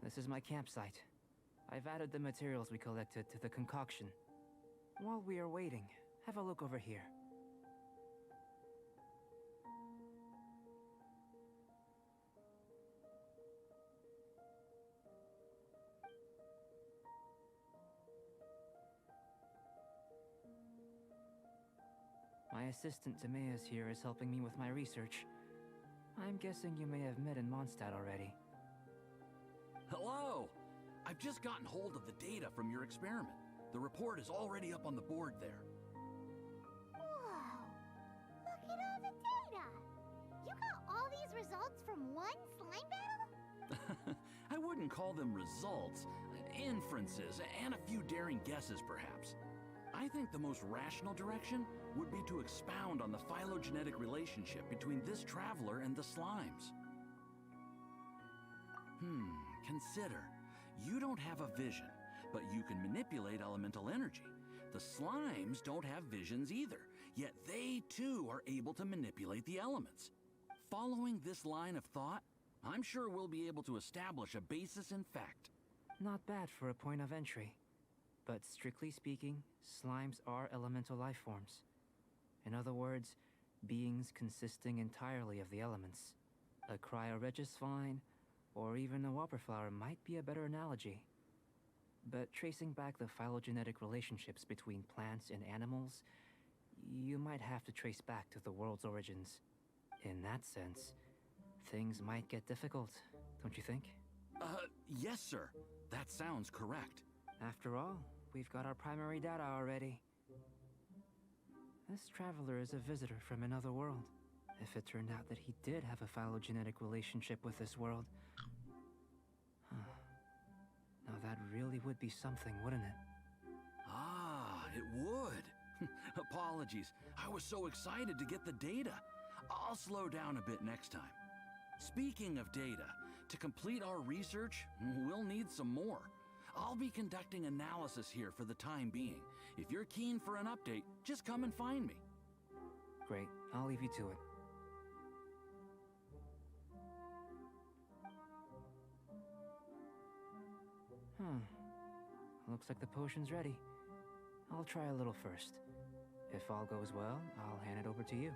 This is my campsite. I've added the materials we collected to the concoction. While we are waiting, have a look over here. My assistant Timaeus here is helping me with my research. I'm guessing you may have met in Mondstadt already. Hello! I've just gotten hold of the data from your experiment. The report is already up on the board there. Whoa! Look at all the data! You got all these results from one slime battle? I wouldn't call them results, inferences, and a few daring guesses perhaps. I think the most rational direction would be to expound on the phylogenetic relationship between this traveler and the slimes. Consider. You don't have a vision, but you can manipulate elemental energy. The slimes don't have visions either, yet they too are able to manipulate the elements. Following this line of thought, I'm sure we'll be able to establish a basis in fact. Not bad for a point of entry. But strictly speaking, slimes are elemental life forms. In other words, beings consisting entirely of the elements. A cryoregis vine, or even a whopperflower might be a better analogy. But tracing back the phylogenetic relationships between plants and animals, you might have to trace back to the world's origins. In that sense, things might get difficult, don't you think? Yes, sir. That sounds correct. After all, we've got our primary data already. This traveler is a visitor from another world. If it turned out that he did have a phylogenetic relationship with this world... Now that really would be something, wouldn't it? Ah, it would. Apologies. I was so excited to get the data. I'll slow down a bit next time. Speaking of data, to complete our research, we'll need some more. I'll be conducting analysis here for the time being. If you're keen for an update, just come and find me. Great. I'll leave you to it. Looks like the potion's ready. I'll try a little first. If all goes well, I'll hand it over to you.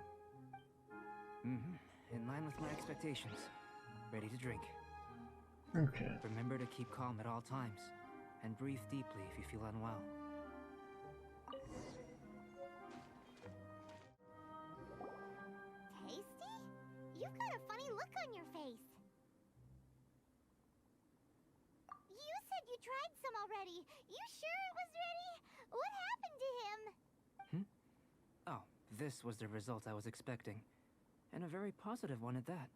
In line with my expectations. Ready to drink. Okay. Remember to keep calm at all times, and breathe deeply if you feel unwell. Tasty? You've got a funny look on your face. You said you tried some already. You sure it was ready? What happened to him? Oh, this was the result I was expecting. And a very positive one at that.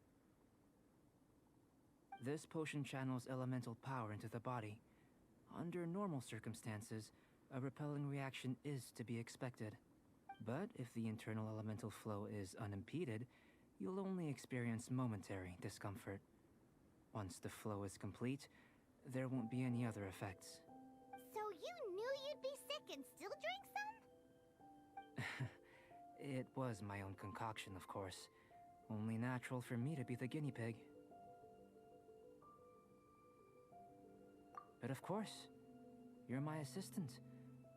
This potion channels elemental power into the body. Under normal circumstances, a repelling reaction is to be expected. But if the internal elemental flow is unimpeded, you'll only experience momentary discomfort. Once the flow is complete, there won't be any other effects. So you knew you'd be sick and still drank some? It was my own concoction, of course. Only natural for me to be the guinea pig. But of course, you're my assistant.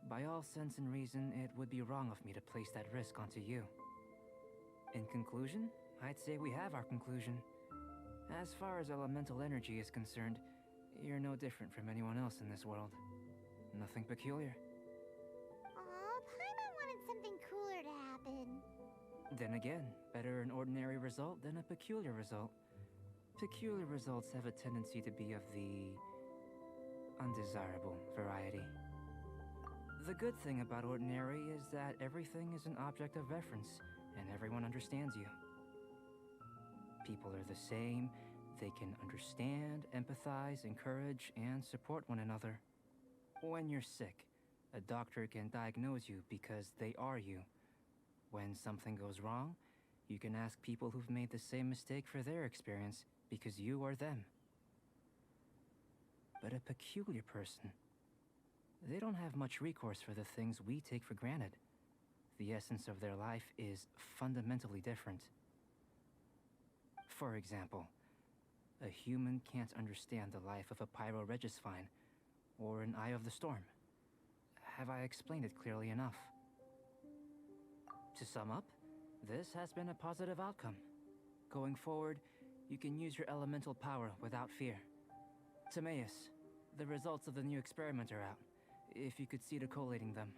By all sense and reason, it would be wrong of me to place that risk onto you. In conclusion, I'd say we have our conclusion. As far as elemental energy is concerned, you're no different from anyone else in this world. Nothing peculiar. Aw, Paimon wanted something cooler to happen. Then again, better an ordinary result than a peculiar result. Peculiar results have a tendency to be of the undesirable variety. The good thing about ordinary is that everything is an object of reference, and everyone understands you. People are the same. They can understand, empathize, encourage, and support one another. When you're sick, a doctor can diagnose you because they are you. When something goes wrong, you can ask people who've made the same mistake for their experience because you are them. But a peculiar person, they don't have much recourse for the things we take for granted. The essence of their life is fundamentally different. For example, a human can't understand the life of a pyroregisvine or an Eye of the Storm. Have I explained it clearly enough? To sum up, this has been a positive outcome. Going forward, you can use your elemental power without fear. Timaeus, the results of the new experiment are out. If you could see to collating them.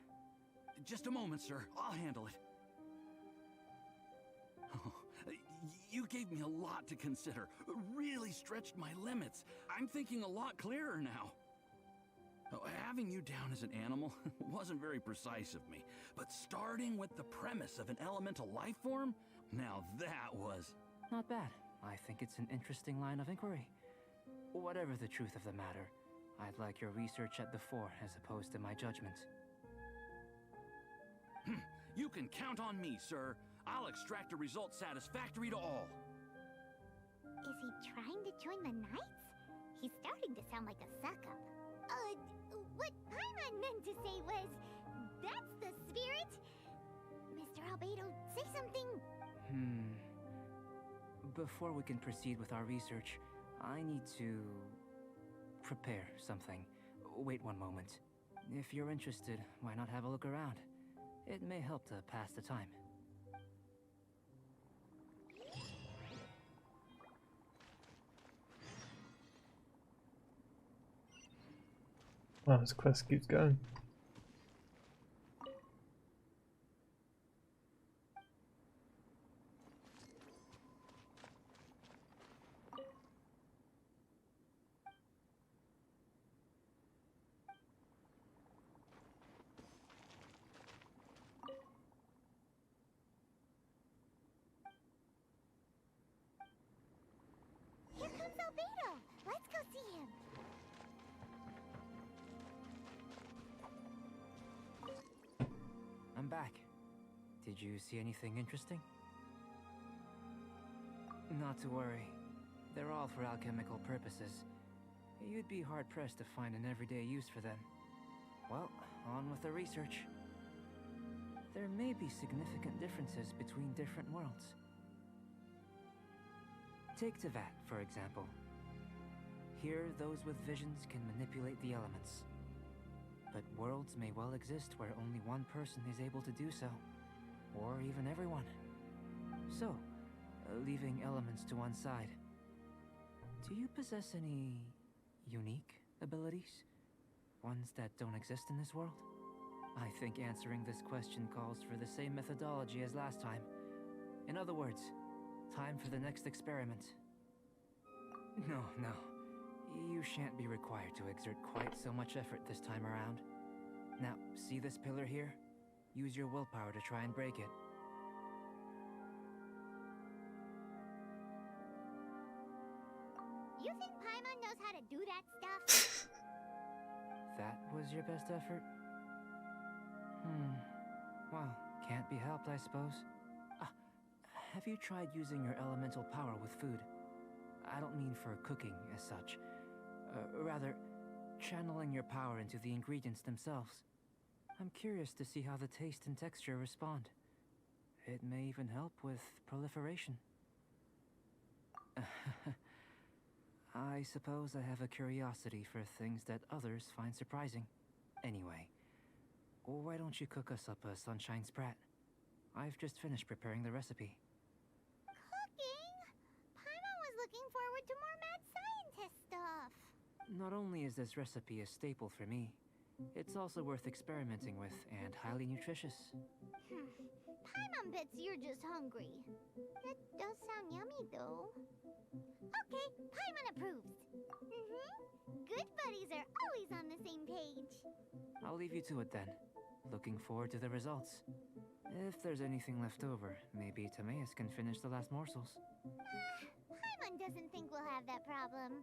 Just a moment, sir. I'll handle it. Oh, you gave me a lot to consider. Really stretched my limits. I'm thinking a lot clearer now. Having you down as an animal wasn't very precise of me, but starting with the premise of an elemental life form, now that was... Not bad. I think it's an interesting line of inquiry. Whatever the truth of the matter, I'd like your research at the fore as opposed to my judgment. You can count on me, sir. I'll extract a result satisfactory to all. Is he trying to join the Knights? He's starting to sound like a suck-up. What Paimon meant to say was, that's the spirit? Mr. Albedo, say something. Before we can proceed with our research, I need to prepare something. Wait one moment. If you're interested, why not have a look around? It may help to pass the time. Wow, this quest keeps going. Here comes Albedo. Let's go see him. I'm back. Did you see anything interesting? Not to worry. They're all for alchemical purposes. You'd be hard-pressed to find an everyday use for them. Well, on with the research. There may be significant differences between different worlds. Take Tevat, for example. Here, those with visions can manipulate the elements. But worlds may well exist where only one person is able to do so. Or even everyone. So, leaving elements to one side. Do you possess any unique abilities? Ones that don't exist in this world? I think answering this question calls for the same methodology as last time. In other words, time for the next experiment. No. You shan't be required to exert quite so much effort this time around. Now, see this pillar here? Use your willpower to try and break it. You think Paimon knows how to do that stuff? That was your best effort? Well, can't be helped, I suppose. Have you tried using your elemental power with food? I don't mean for cooking as such. Rather, channeling your power into the ingredients themselves. I'm curious to see how the taste and texture respond. It may even help with proliferation. I suppose I have a curiosity for things that others find surprising. Anyway, why don't you cook us up a sunshine sprat? I've just finished preparing the recipe. Cooking? Paimon was looking forward to more mad scientist stuff. Not only is this recipe a staple for me, it's also worth experimenting with and highly nutritious. Paimon bets you're just hungry. It does sound yummy, though. Okay, Paimon approves. Good buddies are always on the same page. I'll leave you to it then. Looking forward to the results. If there's anything left over, maybe Timaeus can finish the last morsels. Paimon doesn't think we'll have that problem.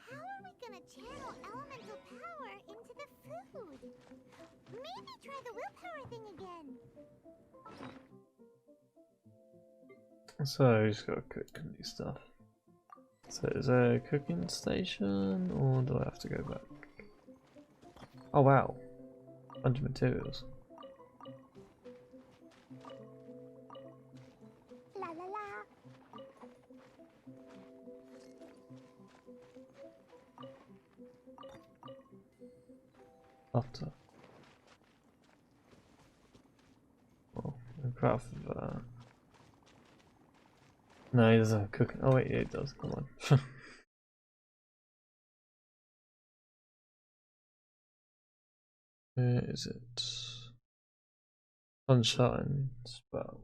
How are we gonna channel elemental power into the food? Maybe try the willpower thing again. So, just gotta cook and do stuff. So, is there a cooking station, or do I have to go back? Oh wow, bunch of materials. La la la. After. Well, craft. No, he doesn't have cooking. Oh wait, yeah, he does. Come on. Where is it? Sunshine spell.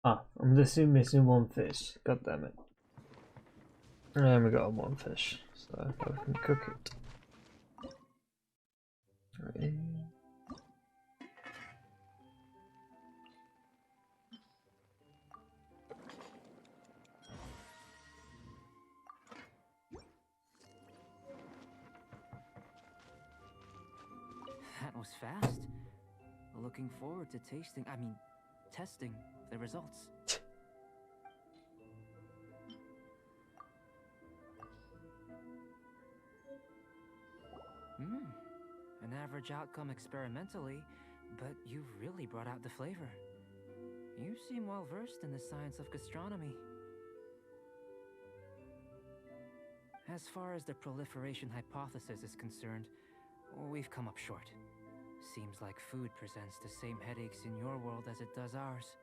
Ah, I'm just missing one fish. God damn it. And we got one fish, so I can cook it. Three. That was fast. Looking forward to testing the results. An average outcome experimentally, but you've really brought out the flavor. You seem well versed in the science of gastronomy. As far as the proliferation hypothesis is concerned, we've come up short. Seems like food presents the same headaches in your world as it does ours.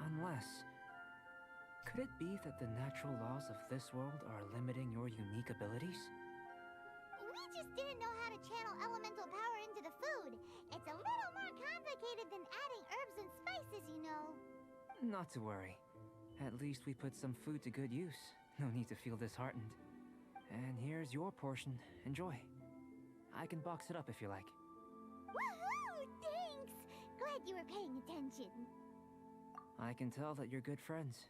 Unless... could it be that the natural laws of this world are limiting your unique abilities? We just didn't know how to channel elemental power into the food. It's a little more complicated than adding herbs and spices, you know. Not to worry. At least we put some food to good use. No need to feel disheartened. And here's your portion. Enjoy. I can box it up if you like. Woohoo! Thanks! Glad you were paying attention. I can tell that you're good friends.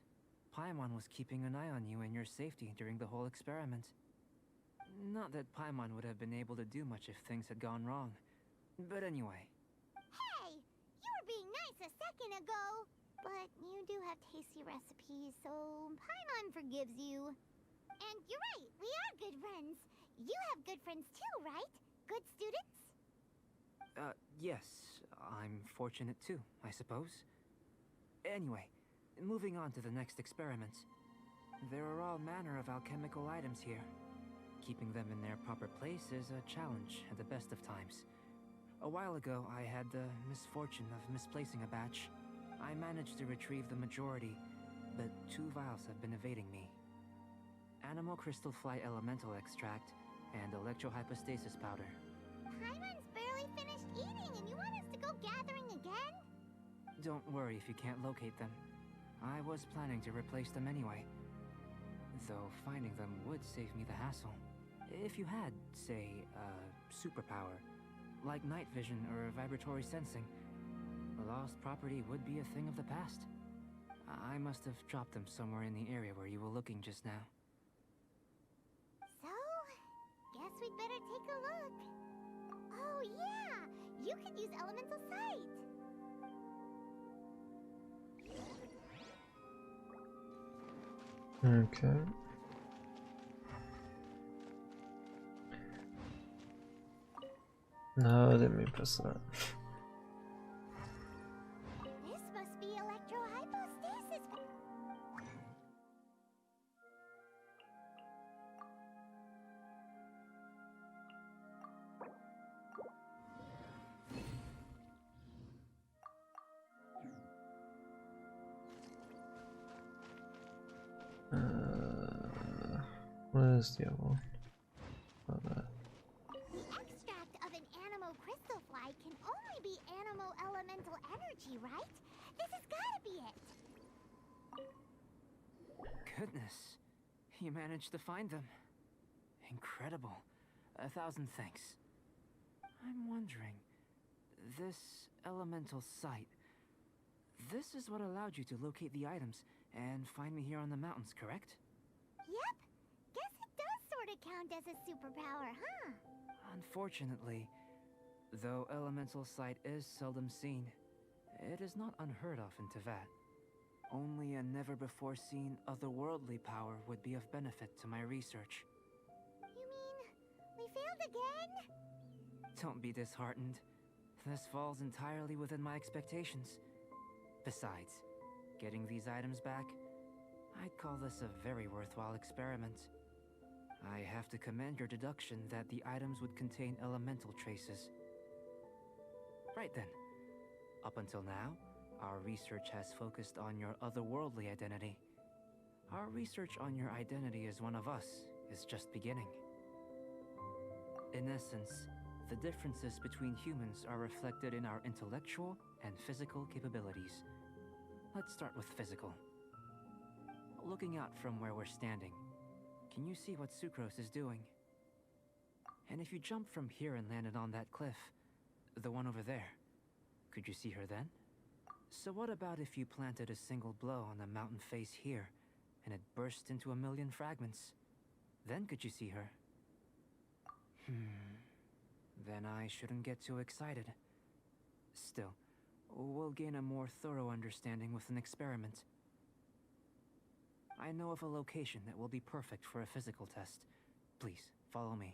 Paimon was keeping an eye on you and your safety during the whole experiment. Not that Paimon would have been able to do much if things had gone wrong. But anyway. Hey! You were being nice a second ago! But you do have tasty recipes, so Paimon forgives you. And you're right, we are good friends. You have good friends too, right? Good students? Yes. I'm fortunate too, I suppose. Anyway, moving on to the next experiments. There are all manner of alchemical items here. Keeping them in their proper place is a challenge at the best of times. A while ago, I had the misfortune of misplacing a batch. I managed to retrieve the majority, but 2 vials have been evading me. Animal crystal fly elemental extract and electrohypostasis powder. Paimon's barely finished eating and you want us to go gathering again? Don't worry if you can't locate them. I was planning to replace them anyway. Though finding them would save me the hassle. If you had, say, a superpower, like night vision or vibratory sensing, lost property would be a thing of the past. I must have dropped them somewhere in the area where you were looking just now. So, guess we'd better take a look. Oh yeah! You could use elemental sight! Okay. No, I didn't mean press that. This must be electrohypostasis. Where's the other one? Oh, there. The extract of an animo crystal fly can only be animo elemental energy, right? This has gotta be it. Goodness, you managed to find them. Incredible. 1,000 thanks. I'm wondering, this elemental sight, this is what allowed you to locate the items and find me here on the mountains, correct? Yep. Guess it does sort of count as a superpower, huh? Unfortunately, though elemental sight is seldom seen, it is not unheard of in Teyvat. Only a never-before-seen otherworldly power would be of benefit to my research. You mean, we failed again? Don't be disheartened. This falls entirely within my expectations. Besides, getting these items back, I'd call this a very worthwhile experiment. I have to commend your deduction that the items would contain elemental traces. Right then. Up until now, our research has focused on your otherworldly identity. Our research on your identity as one of us is just beginning. In essence, the differences between humans are reflected in our intellectual and physical capabilities. Let's start with physical. Looking out from where we're standing, can you see what Sucrose is doing? And if you jumped from here and landed on that cliff, the one over there, could you see her then? So what about if you planted a single blow on the mountain face here, and it burst into a million fragments? Then could you see her? Then I shouldn't get too excited. Still, we'll gain a more thorough understanding with an experiment. I know of a location that will be perfect for a physical test. Please, follow me.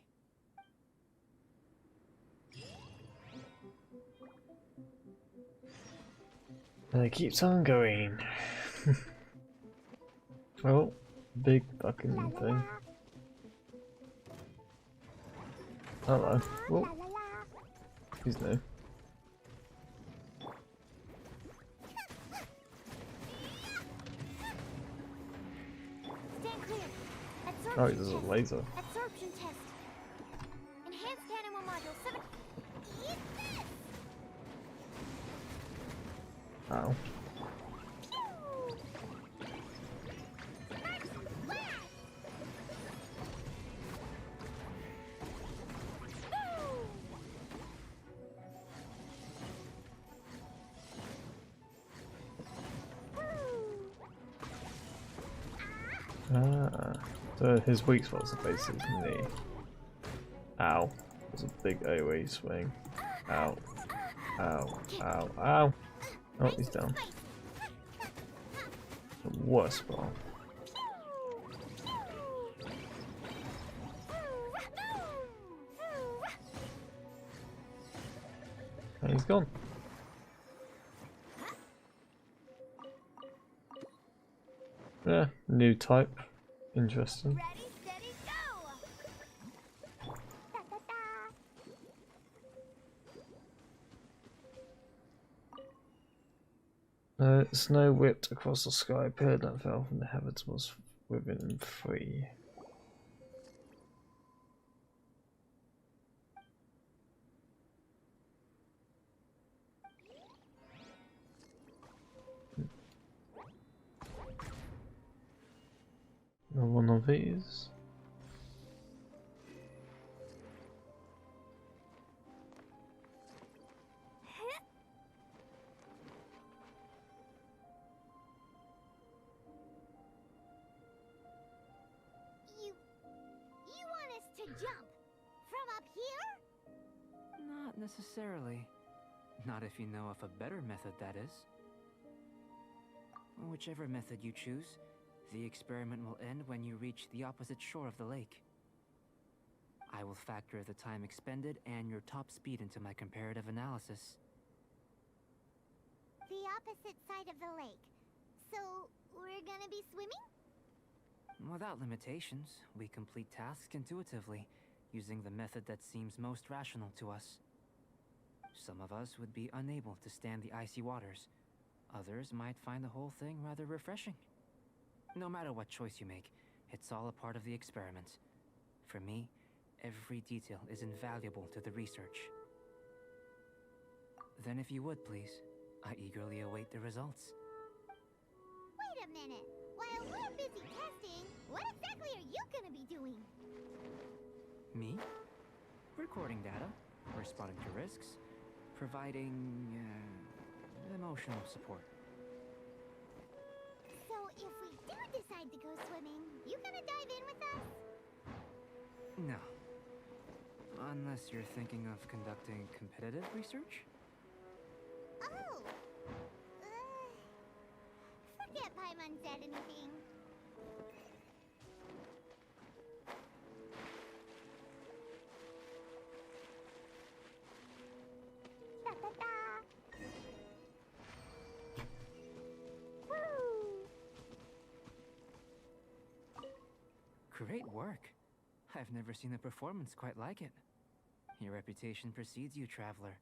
And it keeps on going. Oh, big fucking thing. Hello. Whoa. He's new. Stand clear. Oh, there's a laser. Absorption test. Enhanced animal module 7. Eat this! Ow. So his weak spots are basically knee. Ow. There's a big AoE swing. Ow. Ow. Ow. Ow. Oh, he's down. The worst spot. And he's gone. Yeah, new type. Interesting. Ready, steady, go! Da, da, da. Snow whipped across the sky, appeared that fell from the heavens, was within 3. One of these. You want us to jump from up here? Not necessarily. Not if you know of a better method, that is. Whichever method you choose, the experiment will end when you reach the opposite shore of the lake. I will factor the time expended and your top speed into my comparative analysis. The opposite side of the lake. So, we're gonna be swimming? Without limitations, we complete tasks intuitively, using the method that seems most rational to us. Some of us would be unable to stand the icy waters. Others might find the whole thing rather refreshing. No matter what choice you make, it's all a part of the experiment. For me, every detail is invaluable to the research. Then if you would, please, I eagerly await the results. Wait a minute. While we're busy testing, what exactly are you gonna be doing? Me? Recording data, responding to risks, providing emotional support. So if we do decide to go swimming, you gonna dive in with us? No. Unless you're thinking of conducting competitive research? Oh! Forget Paimon said anything. Da da da! Woo! Great work. I've never seen a performance quite like it. Your reputation precedes you, traveler.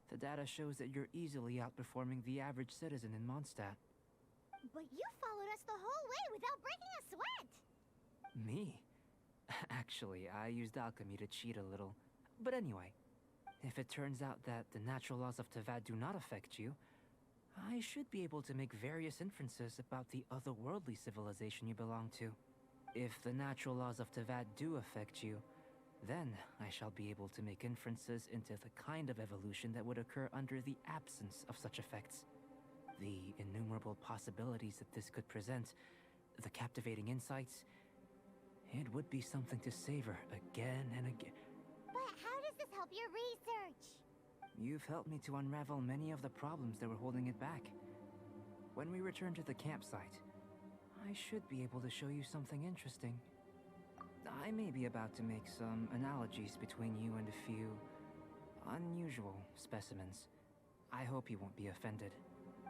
The data shows that you're easily outperforming the average citizen in Mondstadt. But you followed us the whole way without breaking a sweat! Me? Actually, I used alchemy to cheat a little. But anyway, if it turns out that the natural laws of Tavad do not affect you, I should be able to make various inferences about the otherworldly civilization you belong to. If the natural laws of Tavad do affect you, then I shall be able to make inferences into the kind of evolution that would occur under the absence of such effects. The innumerable possibilities that this could present, the captivating insights, it would be something to savor again and again. But how does this help your research? You've helped me to unravel many of the problems that were holding it back. When we return to the campsite, I should be able to show you something interesting. I may be about to make some analogies between you and a few unusual specimens. I hope you won't be offended.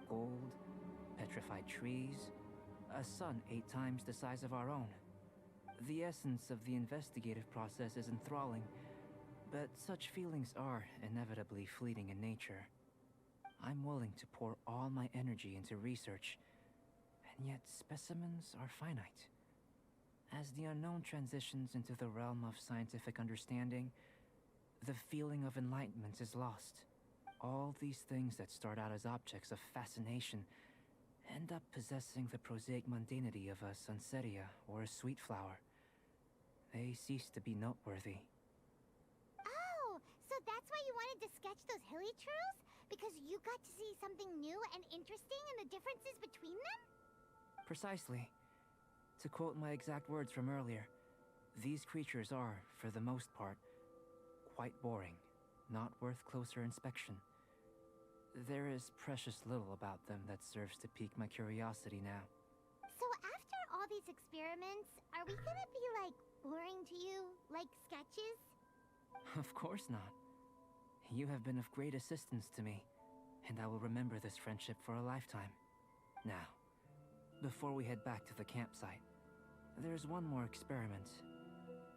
Gold, petrified trees, a sun 8 times the size of our own. The essence of the investigative process is enthralling, but such feelings are inevitably fleeting in nature. I'm willing to pour all my energy into research, and yet specimens are finite. As the unknown transitions into the realm of scientific understanding, the feeling of enlightenment is lost. All these things that start out as objects of fascination end up possessing the prosaic mundanity of a sunsetia or a sweet flower. They cease to be noteworthy. Oh, so that's why you wanted to sketch those hilichurls? Because you got to see something new and interesting in the differences between them? Precisely. To quote my exact words from earlier, these creatures are, for the most part, quite boring, not worth closer inspection. There is precious little about them that serves to pique my curiosity now. So after all these experiments, are we gonna be, like, boring to you? Like sketches? Of course not. You have been of great assistance to me, and I will remember this friendship for a lifetime. Now, before we head back to the campsite, there's one more experiment.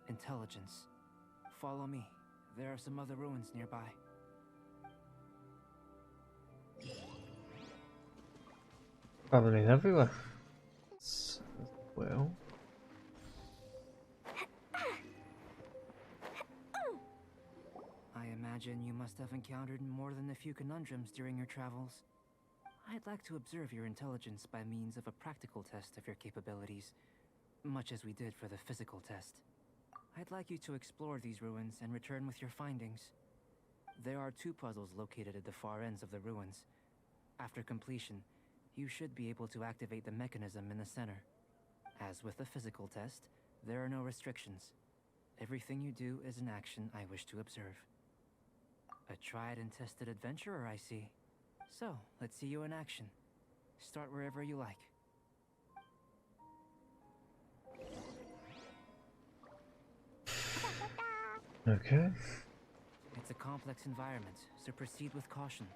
Intelligence. Follow me. There are some other ruins nearby. Traveling everywhere. Well. I imagine you must have encountered more than a few conundrums during your travels. I'd like to observe your intelligence by means of a practical test of your capabilities, much as we did for the physical test. I'd like you to explore these ruins and return with your findings. There are 2 puzzles located at the far ends of the ruins. After completion, you should be able to activate the mechanism in the center. As with the physical test, there are no restrictions. Everything you do is an action I wish to observe. A tried and tested adventurer, I see. So, let's see you in action. Start wherever you like. Okay. It's a complex environment, so proceed with caution.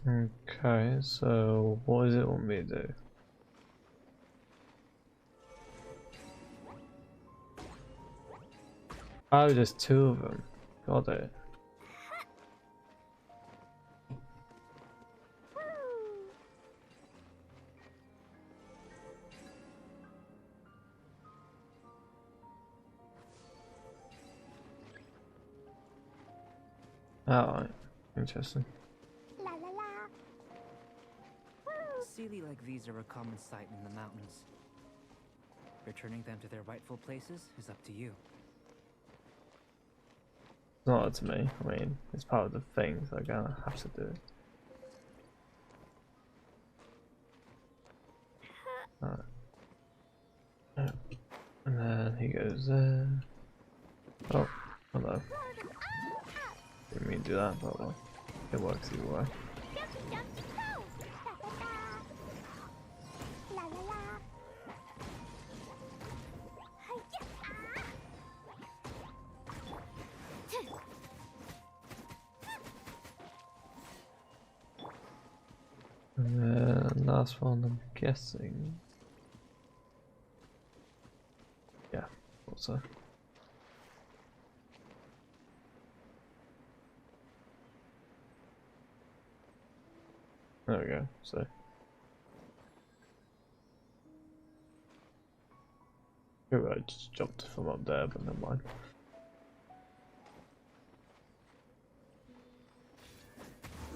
Okay, so what does it want me to do? Oh, there's 2 of them. Got it. Alright, interesting. La la la. Sealy like these are a common sight in the mountains. Returning them to their rightful places is up to you. It's not up to me. I mean, it's part of the thing, so I'm gonna have to do it. Alright. And then he goes there. Oh, hello. Didn't mean to do that, but well. It works either way. Jumpy, jumpy, go! La la la. La la la. Hi-ya, And then last one, I'm guessing. Yeah, also. There we go, so. Maybe I just jumped from up there, but never mind.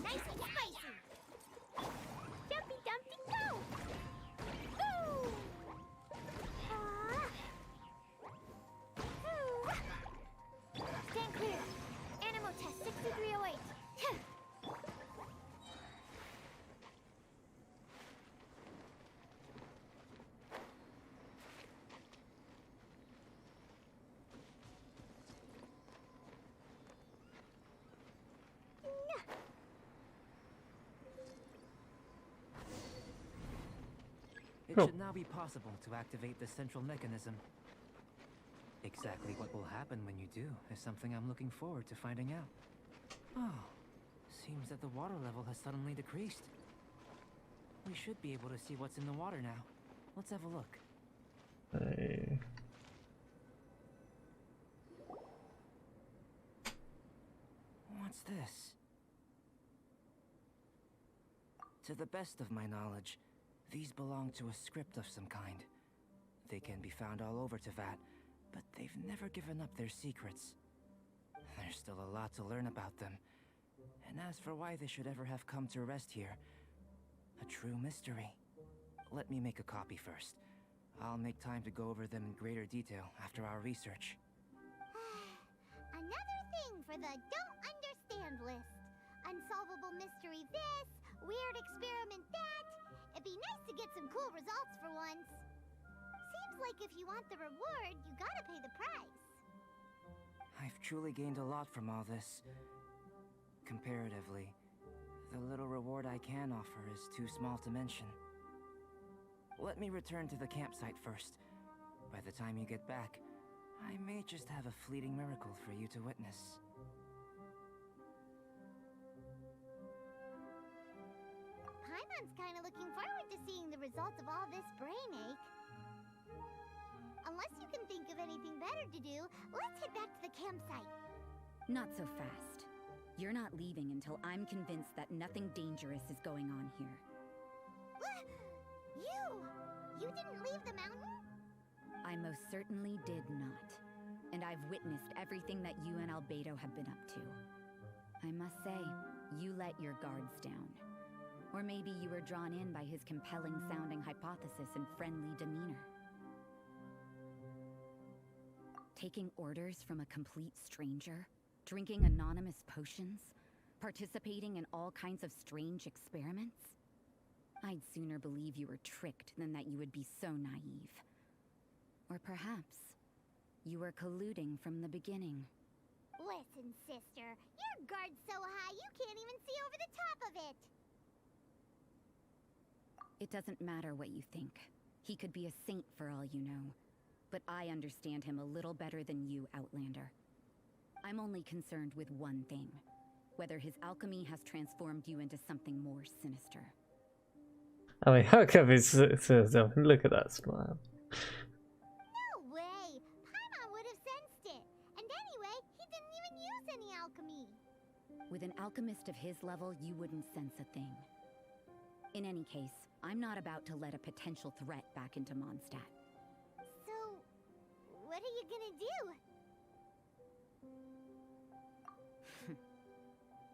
nice and spicy. Jumpy, jumpy, go! Ooh! Ooh. Stand clear. Animal test 6308. It Cool. should now be possible to activate the central mechanism. Exactly what will happen when you do is something I'm looking forward to finding out. Oh, seems that the water level has suddenly decreased. We should be able to see what's in the water now. Let's have a look. Hey. What's this? To the best of my knowledge, these belong to a script of some kind. They can be found all over Teyvat, but they've never given up their secrets. There's still a lot to learn about them. And as for why they should ever have come to rest here, a true mystery. Let me make a copy first. I'll make time to go over them in greater detail after our research. Another thing for the don't understand list. Unsolvable mystery this, weird experiment that. It'd be nice to get some cool results for once. Seems like if you want the reward, you gotta pay the price. I've truly gained a lot from all this. Comparatively, the little reward I can offer is too small to mention. Let me return to the campsite first. By the time you get back, I may just have a fleeting miracle for you to witness. Paimon's kinda looking forward to seeing the results of all this brain ache. Unless you can think of anything better to do, let's head back to the campsite. Not so fast. You're not leaving until I'm convinced that nothing dangerous is going on here. You didn't leave the mountain? I most certainly did not. And I've witnessed everything that you and Albedo have been up to. I must say, you let your guards down. Or maybe you were drawn in by his compelling-sounding hypothesis and friendly demeanor. Taking orders from a complete stranger? Drinking anonymous potions? Participating in all kinds of strange experiments? I'd sooner believe you were tricked than that you would be so naive. Or perhaps, you were colluding from the beginning. Listen, sister, your guard's so high you can't even see over the top of it. It doesn't matter what you think. He could be a saint for all you know. But I understand him a little better than you, Outlander. I'm only concerned with one thing. Whether his alchemy has transformed you into something more sinister. I mean, how come it's look at that smile. No way! Paimon would have sensed it. And anyway, he didn't even use any alchemy. With an alchemist of his level, you wouldn't sense a thing. In any case, I'm not about to let a potential threat back into Mondstadt. So, what are you gonna do?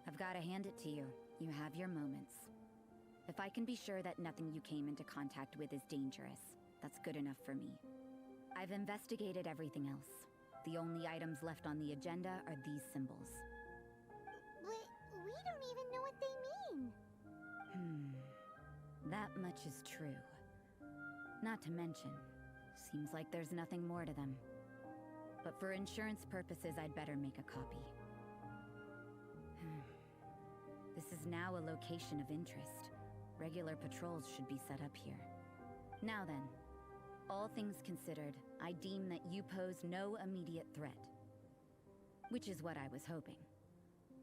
I've got to hand it to you. You have your moments. If I can be sure that nothing you came into contact with is dangerous, that's good enough for me. I've investigated everything else. The only items left on the agenda are these symbols. But we don't even know what they mean. That much is true. Not to mention, seems like there's nothing more to them. But for insurance purposes, I'd better make a copy. This is now a location of interest. Regular patrols should be set up here. Now then, all things considered, I deem that you pose no immediate threat. Which is what I was hoping.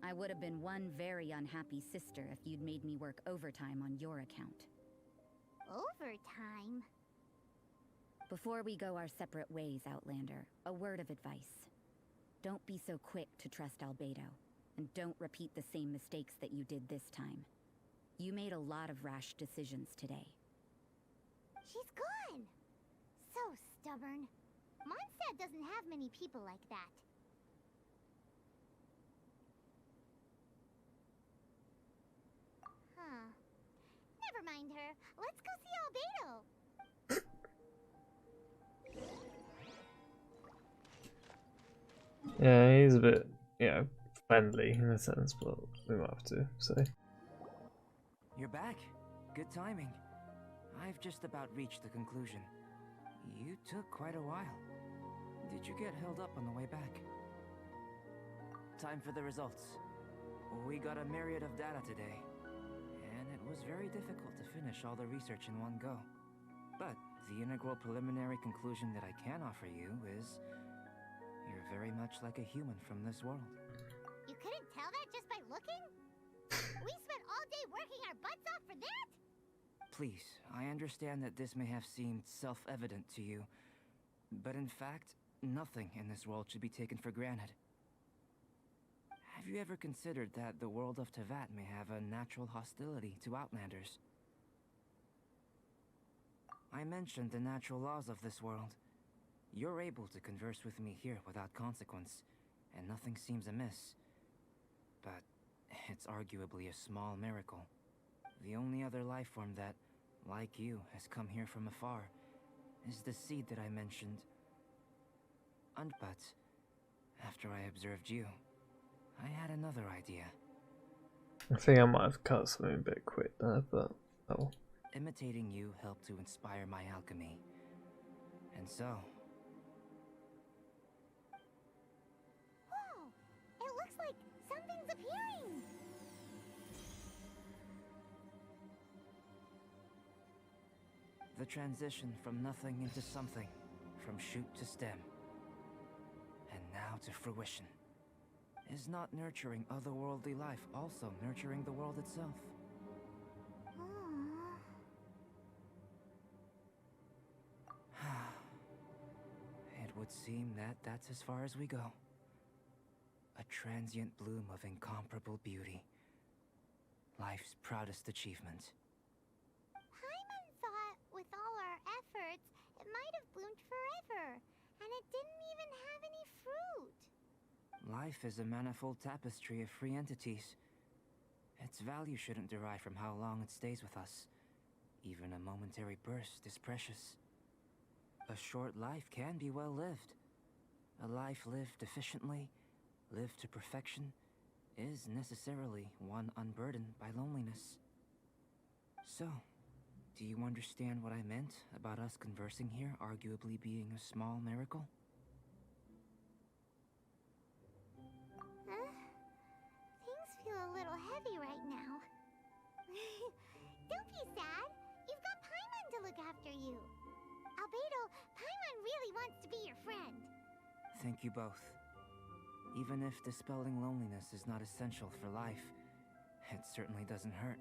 I would have been one very unhappy sister if you'd made me work overtime on your account. Overtime? Before we go our separate ways, Outlander, a word of advice. Don't be so quick to trust Albedo, and don't repeat the same mistakes that you did this time. You made a lot of rash decisions today. She's gone! So stubborn. Mondstadt doesn't have many people like that. Huh. Never mind her. Let's go see Albedo. Yeah, he's a bit, friendly in a sense, but we might have to say. You're back. Good timing. I've just about reached the conclusion. You took quite a while. Did you get held up on the way back? Time for the results. We got a myriad of data today, and it was very difficult to finish all the research in one go. But the integral preliminary conclusion that I can offer you is you're very much like a human from this world. You couldn't tell that just by looking? We spent all day working our butts off for that? Please, I understand that this may have seemed self-evident to you, but in fact, nothing in this world should be taken for granted. Have you ever considered that the world of Tevat may have a natural hostility to Outlanders? I mentioned the natural laws of this world. You're able to converse with me here without consequence, and nothing seems amiss. But it's arguably a small miracle. The only other life form that, like you, has come here from afar is the seed that I mentioned. But after I observed you, I had another idea. I think I might have cut something a bit quick there, but oh. Imitating you helped to inspire my alchemy. And so... Whoa! It looks like something's appearing! the transition from nothing into something, from shoot to stem, and now to fruition. Is not nurturing otherworldly life also nurturing the world itself? It would seem that that's as far as we go. A transient bloom of incomparable beauty. Life's proudest achievement. Paimon thought with all our efforts, it might have bloomed forever, and it didn't even have any fruit. Life is a manifold tapestry of free entities. Its value shouldn't derive from how long it stays with us. Even a momentary burst is precious. A short life can be well lived. A life lived efficiently, lived to perfection, is necessarily one unburdened by loneliness. So, do you understand what I meant about us conversing here arguably being a small miracle? Huh? Things feel a little heavy right now. Don't be sad. You've got Paimon to look after you. Albedo, Paimon really wants to be your friend. Thank you both. Even if dispelling loneliness is not essential for life, it certainly doesn't hurt.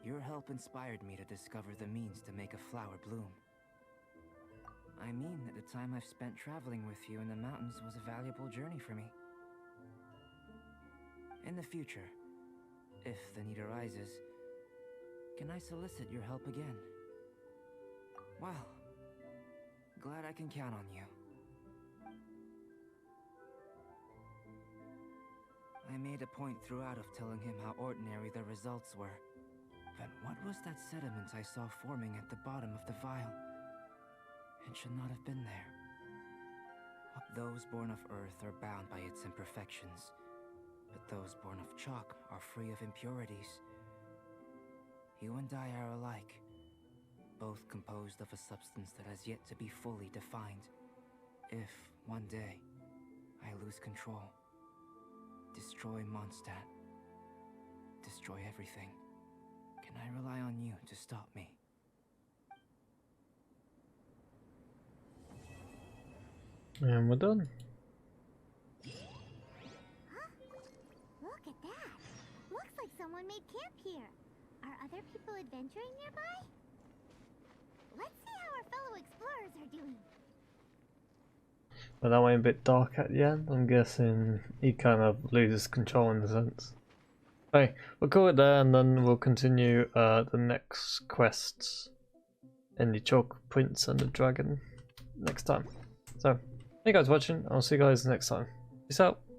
Your help inspired me to discover the means to make a flower bloom. I mean that the time I've spent traveling with you in the mountains was a valuable journey for me. In the future, if the need arises, can I solicit your help again? Well, glad I can count on you. I made a point throughout of telling him how ordinary the results were. But what was that sediment I saw forming at the bottom of the vial? It should not have been there. Those born of earth are bound by its imperfections, but those born of chalk are free of impurities. You and I are alike, both composed of a substance that has yet to be fully defined. If, one day, I lose control, destroy Mondstadt, destroy everything. Can I rely on you to stop me? And we're done. Huh? Look at that. Looks like someone made camp here. Are other people adventuring nearby? Let's see how our fellow explorers are doing. But that went a bit dark at the end. I'm guessing he kind of loses control in a sense. Okay, we'll call it there and then we'll continue the next quests in the Chalk Prince and the Dragon next time. So, thank you guys for watching. I'll see you guys next time. Peace out.